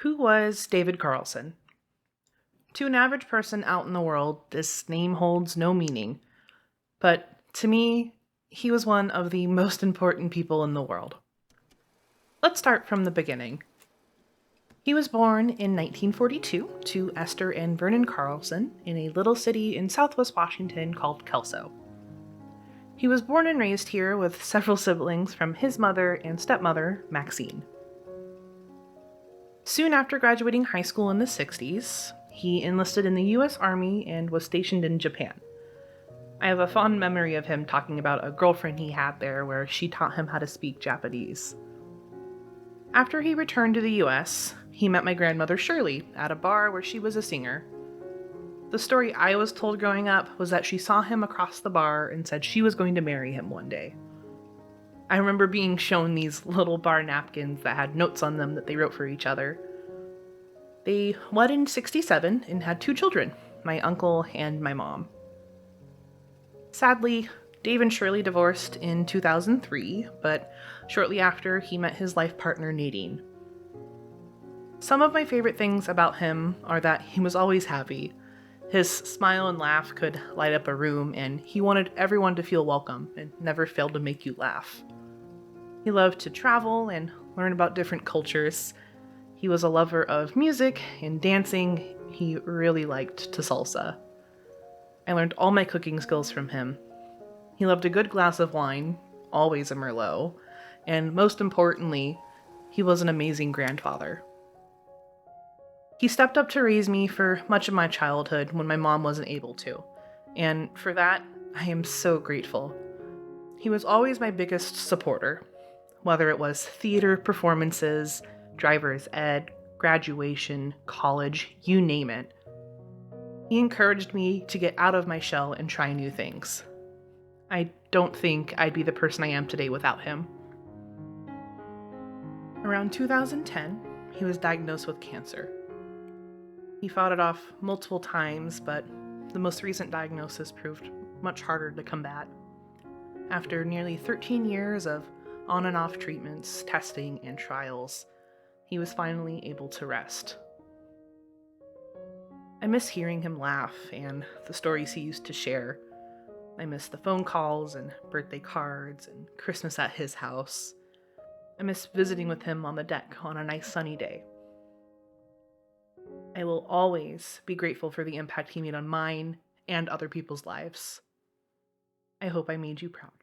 Who was David Carlson? To an average person out in the world, this name holds no meaning. But to me, he was one of the most important people in the world. Let's start from the beginning. He was born in 1942 to Esther and Vernon Carlson in a little city in southwest Washington called Kelso. He was born and raised here with several siblings from his mother and stepmother, Maxine. Soon after graduating high school in the 60s, he enlisted in the U.S. Army and was stationed in Japan. I have a fond memory of him talking about a girlfriend he had there where she taught him how to speak Japanese. After he returned to the U.S., he met my grandmother Shirley at a bar where she was a singer. The story I was told growing up was that she saw him across the bar and said she was going to marry him one day. I remember being shown these little bar napkins that had notes on them that they wrote for each other. They wed in '67 and had 2 children, my uncle and my mom. Sadly, Dave and Shirley divorced in 2003, but shortly after, he met his life partner Nadine. Some of my favorite things about him are that he was always happy. His smile and laugh could light up a room, and he wanted everyone to feel welcome and never failed to make you laugh. He loved to travel and learn about different cultures. He was a lover of music and dancing. He really liked to salsa. I learned all my cooking skills from him. He loved a good glass of wine, always a Merlot, and most importantly, he was an amazing grandfather. He stepped up to raise me for much of my childhood when my mom wasn't able to, and for that, I am so grateful. He was always my biggest supporter, whether it was theater performances, driver's ed, graduation, college, you name it. He encouraged me to get out of my shell and try new things. I don't think I'd be the person I am today without him. Around 2010, he was diagnosed with cancer. He fought it off multiple times, but the most recent diagnosis proved much harder to combat. After nearly 13 years of on and off treatments, testing, and trials, he was finally able to rest. I miss hearing him laugh and the stories he used to share. I miss the phone calls and birthday cards and Christmas at his house. I miss visiting with him on the deck on a nice sunny day. I will always be grateful for the impact he made on mine and other people's lives. I hope I made you proud.